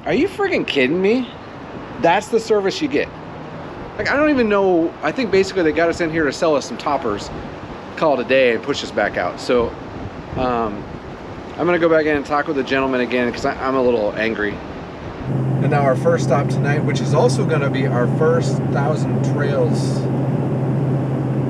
Are you freaking kidding me? That's the service you get. Like, I don't even know. I think basically they got us in here to sell us some toppers, call it a day, and push us back out. So I'm gonna go back in and talk with the gentleman again because I'm a little angry. And now our first stop tonight, which is also gonna be our first 1,000 Trails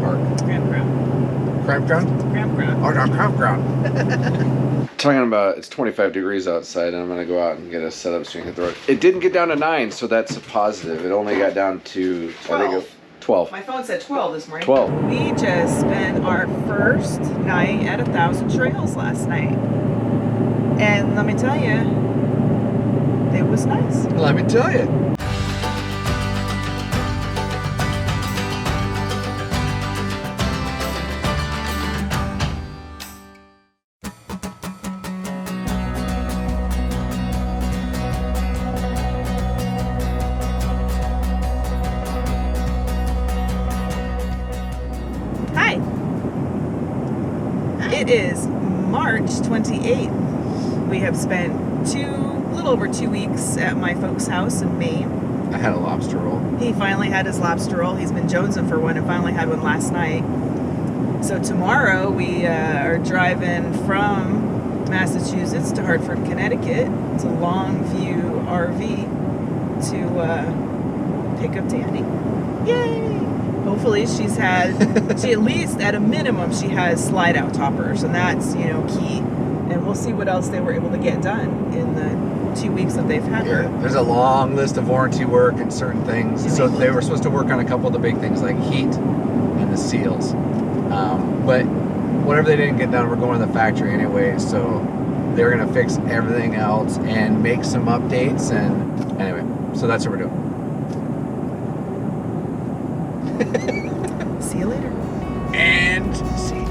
park. Campground. Campground? Campground. Oh, no, campground. Talking about it's 25 degrees outside, and I'm gonna go out and get us set up so we can hit the road. It didn't get down to 9, so that's a positive. It only got down to 12. I think 12. My phone said 12 this morning. 12. We just spent our first night at 1,000 Trails last night. And let me tell you, it was nice. Let me tell you. It is March 28th. We have spent a little over 2 weeks at my folks' house in Maine. I had a lobster roll. He finally had his lobster roll. He's been jonesing for one and finally had one last night. So tomorrow we are driving from Massachusetts to Hartford, Connecticut. It's a Longview RV to pick up Tandy. Yay! Hopefully she at least at a minimum she has slide out toppers, and that's, you know, key. And we'll see what else they were able to get done in the 2 weeks that they've had her. There's a long list of warranty work and certain things. So they were supposed to work on a couple of the big things like heat and the seals. But whatever they didn't get done, we're going to the factory anyway. So they're gonna fix everything else and make some updates. And anyway, so that's what we're doing. See you later. And see.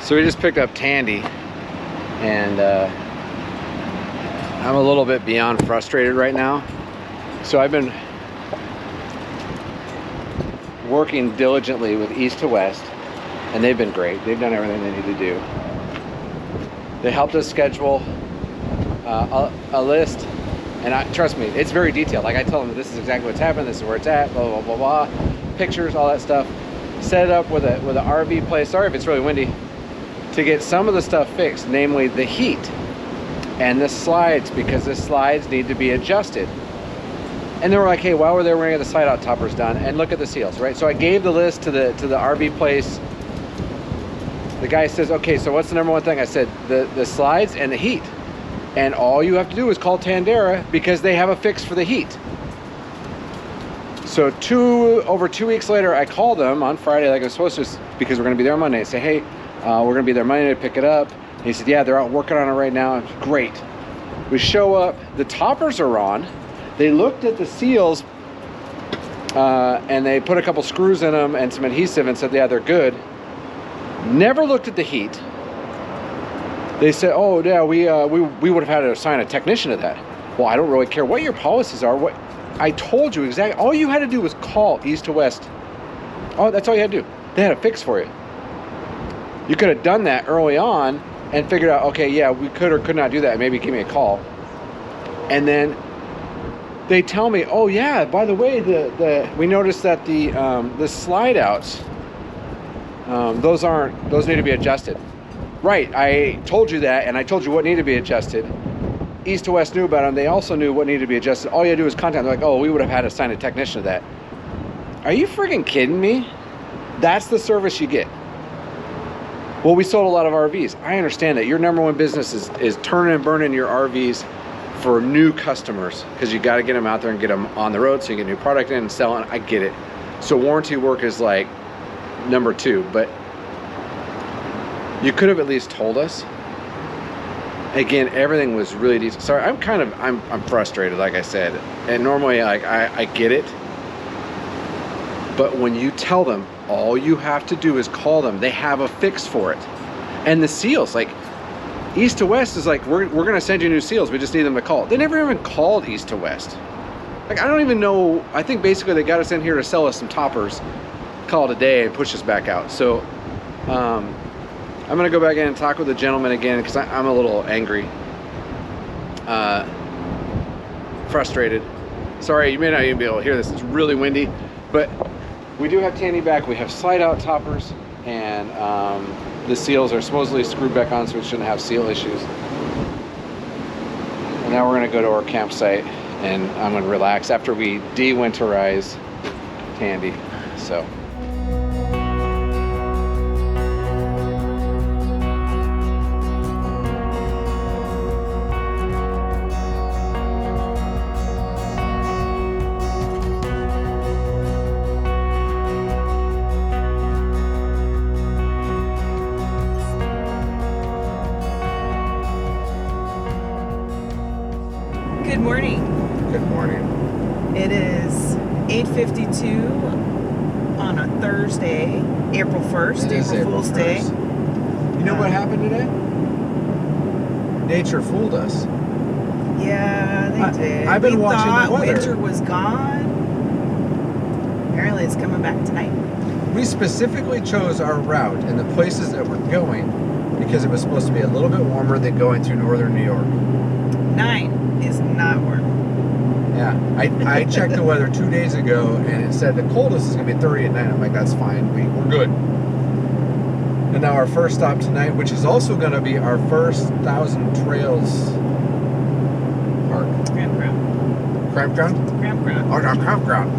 So we just picked up Tandy, and I'm a little bit beyond frustrated right now. So I've been working diligently with East to West, and they've been great. They've done everything they need to do. They helped us schedule a list, and trust me, it's very detailed. Like, I tell them, this is exactly what's happened, this is where it's at, blah, blah, blah, blah. Pictures, all that stuff. Set it up with an RV place, sorry if it's really windy, to get some of the stuff fixed, namely the heat and the slides, because the slides need to be adjusted. And they were like, hey, while we're there, we're gonna get the slide out toppers done and look at the seals, right? So I gave the list to the RV place. The guy says, okay, so what's the number one thing? I said, the slides and the heat. And all you have to do is call Tandera because they have a fix for the heat. So over 2 weeks later, I called them on Friday like I was supposed to, because we're gonna be there on Monday. I say, hey, we're gonna be there Monday to pick it up. And he said, yeah, they're out working on it right now. Great. We show up, the toppers are on. They looked at the seals and they put a couple screws in them and some adhesive and said, yeah, they're good. Never looked at the heat. They said, oh yeah, we would have had to assign a technician to that. Well, I don't really care what your policies are. What I told you exactly, all you had to do was call East to West. Oh, that's all you had to do. They had a fix for you. You could have done that early on and figured out, okay, yeah, we could or could not do that. Maybe give me a call. And then they tell me, oh yeah, by the way, we noticed that the slide outs, those need to be adjusted. Right, I told you that, and I told you what needed to be adjusted. East to West knew about them. They also knew what needed to be adjusted. All you had to do was contact. They're like, oh, we would have had to assign a technician to that. Are you freaking kidding me? That's the service you get. Well, we sold a lot of RVs. I understand that. Your number one business is turning and burning your RVs for new customers, because you got to get them out there and get them on the road so you get new product in and sell it. I get it. So warranty work is like number two, but you could have at least told us. Again, everything was really decent. Sorry, I'm frustrated, like I said. And normally, like, I get it. But when you tell them, all you have to do is call them. They have a fix for it. And the seals, like, East to West is like, we're gonna send you new seals. We just need them to call. They never even called East to West. Like, I don't even know. I think basically they got us in here to sell us some toppers, call it a day, and push us back out. So I'm gonna go back in and talk with the gentleman again, because I'm a little angry, frustrated. Sorry, you may not even be able to hear this. It's really windy, but we do have Tandy back. We have slide out toppers, and the seals are supposedly screwed back on, so we shouldn't have seal issues. And now we're gonna go to our campsite, and I'm gonna relax after we de-winterize Tandy. So. Good morning. Good morning. It is 8:52 on a Thursday, April 1st, April Fool's Day. You know what happened today? Nature fooled us. Yeah, they did. I've been watching the thought weather. winter was gone. Apparently it's coming back tonight. We specifically chose our route and the places that we're going because it was supposed to be a little bit warmer than going through northern New York. 9 is not warm. Yeah, I checked the weather 2 days ago and it said the coldest is going to be 30 at night. I'm like, that's fine, we're good. And now our first stop tonight, which is also going to be our first 1,000 Trails park. Campground. Campground? Campground. Oh, no, campground.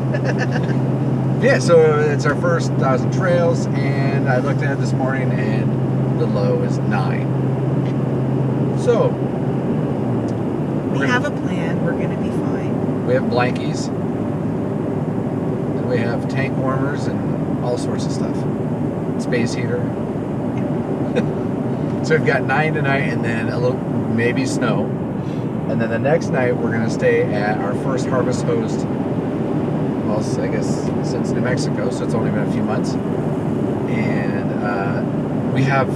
Yeah, so it's our first 1,000 Trails, and I looked at it this morning and the low is 9. So We have a plan. We're going to be fine. we have blankies, and we have tank warmers and all sorts of stuff. Space heater. So we've got 9 tonight, and then a little, maybe snow. And then the next night we're gonna stay at our first Harvest host, well, I guess since New Mexico, so it's only been a few months. And we have,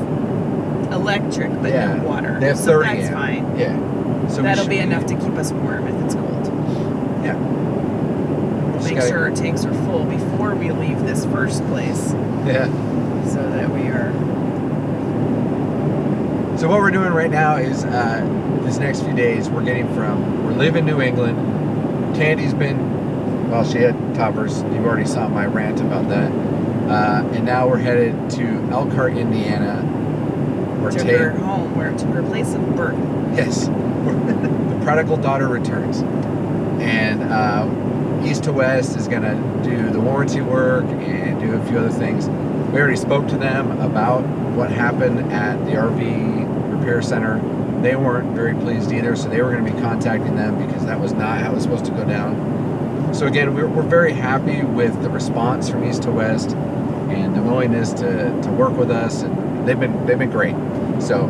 Electric, but yeah, no water. they have So 30 that's amp. fine. Yeah. So we That'll should be enough to keep us warm if it's cold. Yeah. We'll Just make gotta- sure our tanks are full before we leave this first place Yeah. so that we are... So what we're doing right now is this next few days we're live in New England. Tandy's been, well, she had toppers. You already saw my rant about that. And now we're headed to Elkhart, Indiana. to her home, to her place of birth. Yes. The prodigal daughter returns. And East to West is going to do the warranty work and do a few other things. We already spoke to them about what happened at the RV repair center. They weren't very pleased either, so they were going to be contacting them because that was not how it was supposed to go down. So again, we're very happy with the response from East to West and the willingness to work with us, and they've been great. So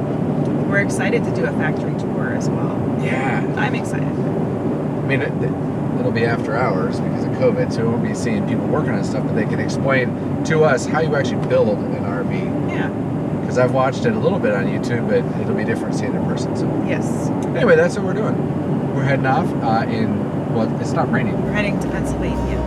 We're excited to do a factory tour as well. yeah, I'm excited. I mean, it'll be after hours because of COVID, so we won't be seeing people working on stuff, but they can explain to us how you actually build an RV. Yeah. Because I've watched it a little bit on YouTube, but it'll be different seeing it in person. So Yes. anyway, that's what we're doing. We're heading off well, it's not raining. We're heading to Pennsylvania.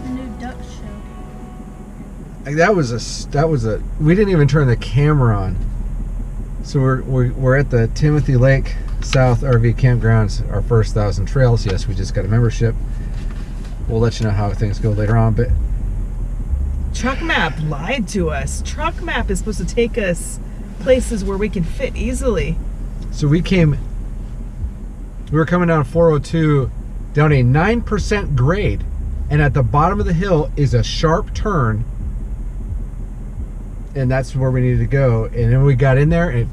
The new duck show. Like, that was a. We didn't even turn the camera on. So we're at the Timothy Lake South RV Campgrounds, our first 1,000 Trails. Yes, we just got a membership. We'll let you know how things go later on, but Truck Map lied to us. Truck Map is supposed to take us places where we can fit easily. so we were coming down 402 down a 9% grade, and at the bottom of the hill is a sharp turn, and that's where we needed to go. And then we got in there, and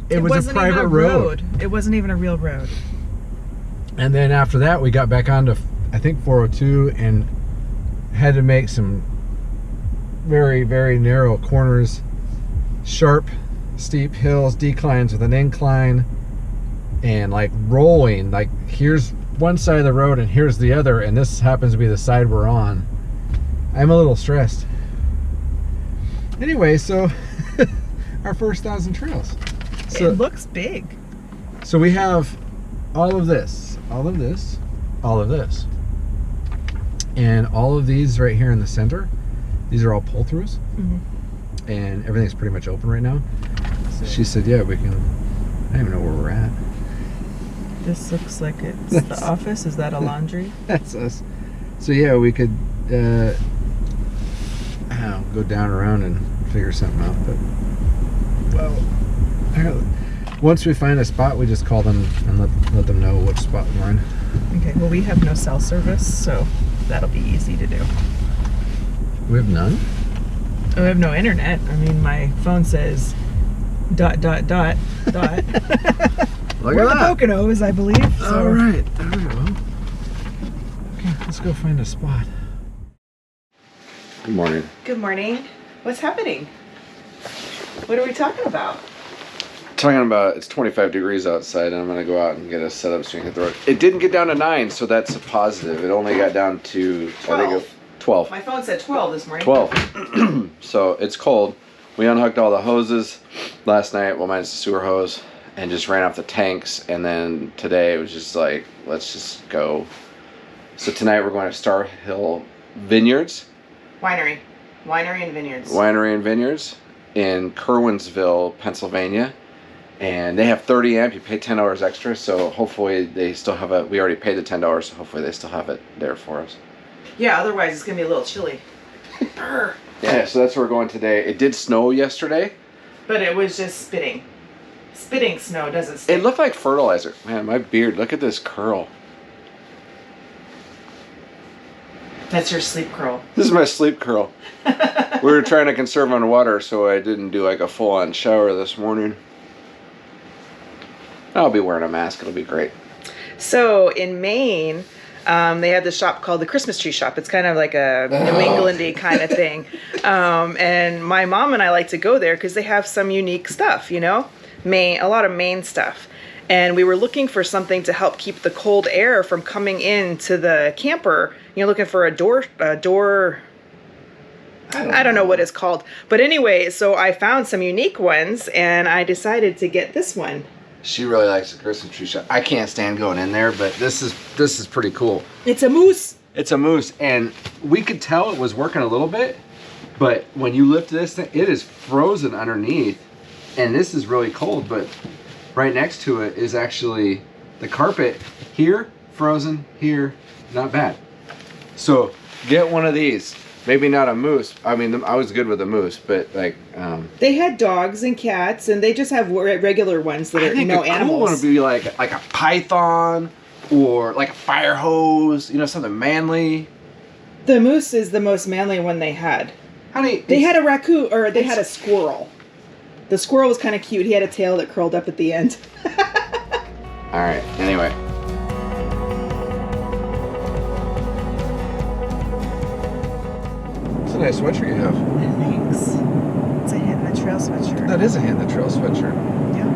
it was a wasn't even private road. It wasn't even a real road. And then after that, we got back onto, I think, 402 and had to make some very, very narrow corners, sharp, steep hills, declines with an incline. and like rolling, like here's one side of the road and here's the other, and this happens to be the side we're on. I'm a little stressed. Anyway, so our first 1,000 trails. So, it looks big. so we have all of this, all of this, all of this, and all of these right here in the center. These are all pull-throughs, and everything's pretty much open right now. So she said, yeah, we can. I don't even know where we're at. This looks like it's the office. Is that a laundry? That's us. So yeah, we could go down around and figure something out. But well, once we find a spot, we just call them and let them know which spot we're in. Okay. Well, we have no cell service, so that'll be easy to do. We have none? Oh, we have no internet. I mean, my phone says ... Look We're at the that. Poconos, I believe. So. All right. Well, okay, let's go find a spot. Good morning. Good morning. What's happening? What are we talking about? Talking about it's 25 degrees outside, and I'm gonna go out and get a setup so you can hit the road. It didn't get down to 9, so that's a positive. It only got down to 12. My phone said 12 this morning. 12. So it's cold. We unhooked all the hoses last night, well, minus the sewer hose, and just ran off the tanks. And then today it was just like, let's just go. So tonight we're going to Starr Hill Vineyards. Winery and Vineyards. Winery and Vineyards in Curwensville, Pennsylvania. And they have 30 amp. You pay $10 extra. So hopefully they still have it. We already paid the $10, so hopefully they still have it there for us. Yeah, otherwise it's going to be a little chilly. Brr. Yeah, so that's where we're going today. It did snow yesterday. But it was just spitting. Spitting snow doesn't stick. It looked like fertilizer. Man, my beard, look at this curl. That's your sleep curl. This is my sleep curl. We were trying to conserve on water, so I didn't do like a full-on shower this morning. I'll be wearing a mask. It'll be great. So in Maine, they have this shop called the Christmas Tree Shop. It's kind of like a New England-y kind of thing. And my mom and I like to go there because they have some unique stuff, you know? Maine, a lot of Maine stuff. And we were looking for something to help keep the cold air from coming into the camper. You're looking for a door. I don't know what it's called. But anyway, so I found some unique ones, and I decided to get this one. She really likes the Christmas tree shop. I can't stand going in there, but this is pretty cool. It's a moose. It's a moose, and we could tell it was working a little bit, but when you lift this thing, it is frozen underneath, and this is really cold, but right next to it is actually the carpet. Here, frozen, here, not bad. So get one of these. Maybe not a moose. I mean, I was good with a moose, but like... They had dogs and cats, and they just have regular ones that are no animals. I think a cool one would be like a python or like a fire hose, you know, something manly. The moose is the most manly one they had. They had a raccoon, or they had a squirrel. The squirrel was kind of cute. He had a tail that curled up at the end. All right, anyway. It's a nice sweatshirt you have. Thanks. It's a Hinton the Trail sweatshirt. That is a Hinton the Trail sweatshirt. Yeah.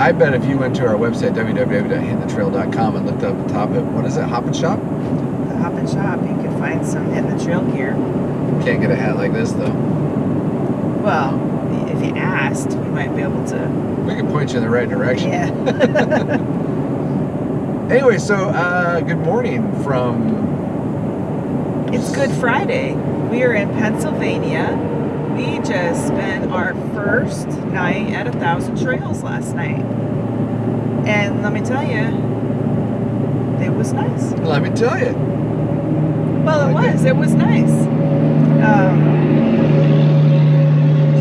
I bet if you went to our website, www.hintonthetrail.com, and looked up the top of, what is it, Hoppin Shop? The Hoppin Shop, you could find some Hinton the Trail gear. Can't get a hat like this, though. Well, if you asked, we might be able to. We can point you in the right direction. Yeah. Anyway, so good morning from... It's Good Friday. We are in Pennsylvania. We just spent our first night at 1,000 Trails last night. And let me tell you, it was nice. Let me tell you. Well, it was nice.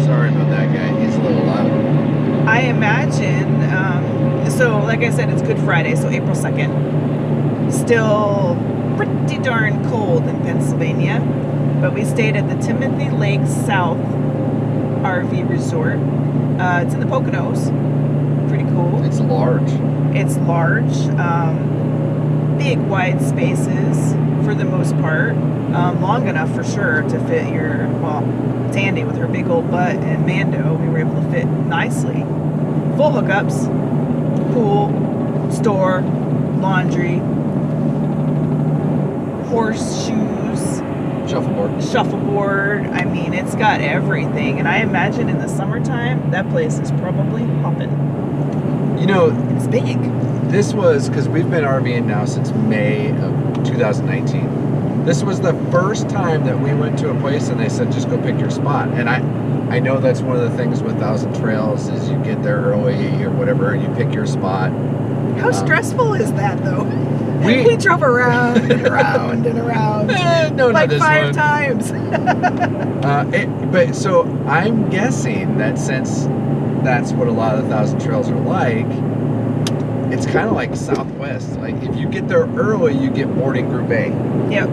Sorry about that guy. He's a little loud. I imagine, so like I said, it's Good Friday, so April 2nd. Still pretty darn cold in Pennsylvania, but we stayed at the Timothy Lake South RV Resort. It's in the Poconos. Pretty cool. It's large. It's large. Big, wide spaces for the most part. Long enough for sure to fit your, well, Tandy with her big old butt and Mando, we were able to fit nicely. Full hookups. pool, store, laundry, horseshoes, shuffleboard. I mean, it's got everything. And I imagine in the summertime, that place is probably hopping. You know, It's big. this was, because we've been RVing now since May of 2019. This was the first time that we went to a place and they said, just go pick your spot. And I know that's one of the things with Thousand Trails is you get there early or whatever and you pick your spot. How stressful is that, though? We- We drove around and around and around. No, like not this 5 one. times. But so I'm guessing that since that's what a lot of the Thousand Trails are like, it's kind of like Southwest. Like if you get there early, you get boarding group A. Yep.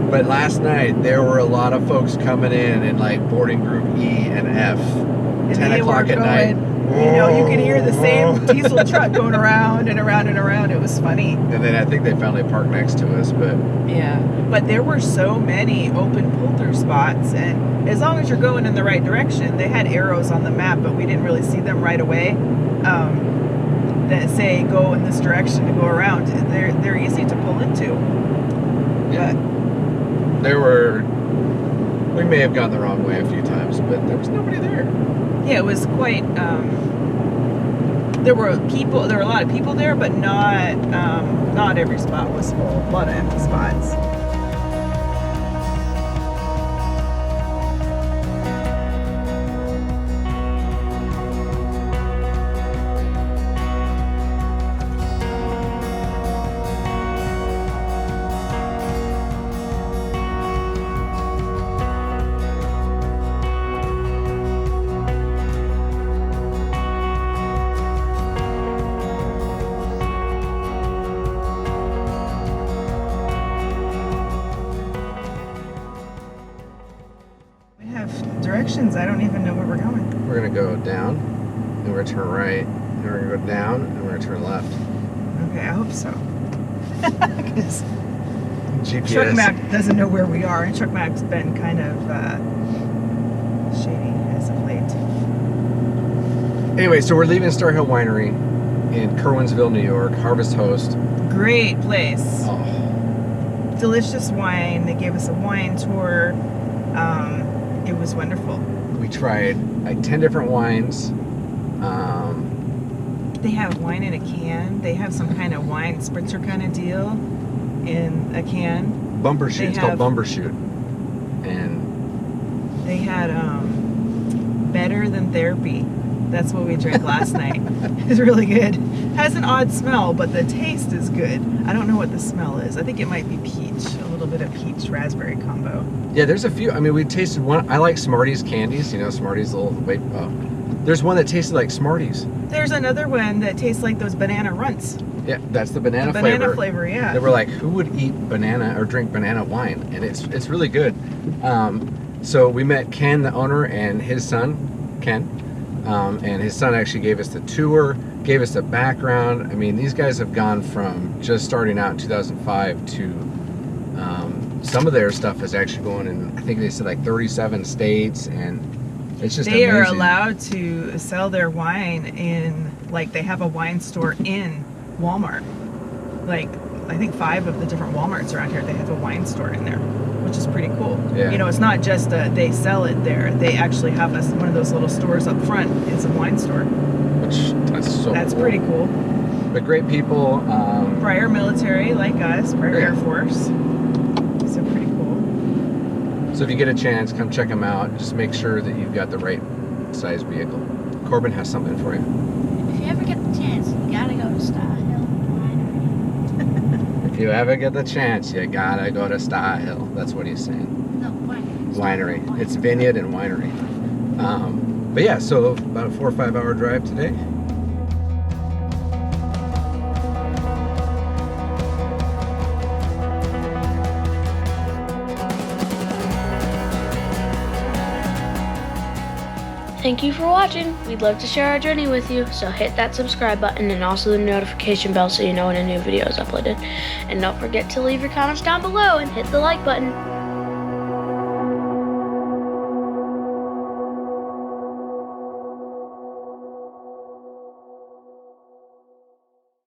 But last night there were a lot of folks coming in like boarding group E and F. And 10 they o'clock were at night. You know, you could hear the same diesel truck going around and around and around. It was funny. And then I think they finally parked next to us, but Yeah. But there were so many open pull-through spots, and as long as you're going in the right direction, they had arrows on the map, but we didn't really see them right away. That say go in this direction to go around. They're easy to pull into. yeah, we may have gone the wrong way a few times, but there was nobody there. Yeah, it was quite. There were a lot of people there, but not every spot was full. A lot of empty spots. Directions. I don't even know where we're going. We're gonna go down, and we're gonna turn right, and we're gonna go down, and we're gonna turn left. Okay, I hope so. Because GPS. Truck Map doesn't know where we are, and Truck Map's been kind of shady as of late. Anyway, so we're leaving Starr Hill Winery in Curwensville, New York. Harvest Host. Great place. Oh, Delicious wine. They gave us a wine tour. It was wonderful. we tried like 10 different wines. They have wine in a can. They have some kind of wine spritzer kind of deal in a can. Bumbershoot. It's called have- Bumbershoot. And They had Better Than Therapy. That's what we drank last night. It's really good. Has an odd smell, but the taste is good. I don't know what the smell is. I think it might be peach. A little bit of peach raspberry combo. yeah, there's a few. I mean, we tasted one. I like Smarties candies. You know, Smarties little. Wait, there's one that tasted like Smarties. There's another one that tastes like those banana runts. Yeah, that's the banana The flavor. banana flavor, yeah. They were like, who would eat banana or drink banana wine? And it's really good. So we met Ken, the owner, and his son, Ken. And his son actually gave us the tour, gave us the background. I mean, these guys have gone from just starting out in 2005 to some of their stuff is actually going in, I think they said like 37 states, and it's just They are amazing. allowed to sell their wine in, like, they have a wine store in Walmart. Like, I think 5 of the different Walmarts around here, they have a wine store in there, which is pretty cool. Yeah. You know, it's not just they sell it there. They actually have one of those little stores up front is a wine store. That's cool. pretty cool. But great people. Prior military, like us, prior Yeah. Air Force. So pretty cool. So if you get a chance, come check them out. Just make sure that you've got the right size vehicle. Corbin has something for you. If you ever get the chance, you gotta go to Starr Hill Winery. If you ever get the chance, you gotta go to Starr Hill. That's what he's saying. No, winery. Winery. It's Vineyard and Winery. But yeah, so about a 4 or 5 hour drive today. Thank you for watching. We'd love to share our journey with you, so hit that subscribe button and also the notification bell so you know when a new video is uploaded. And don't forget to leave your comments down below and hit the like button.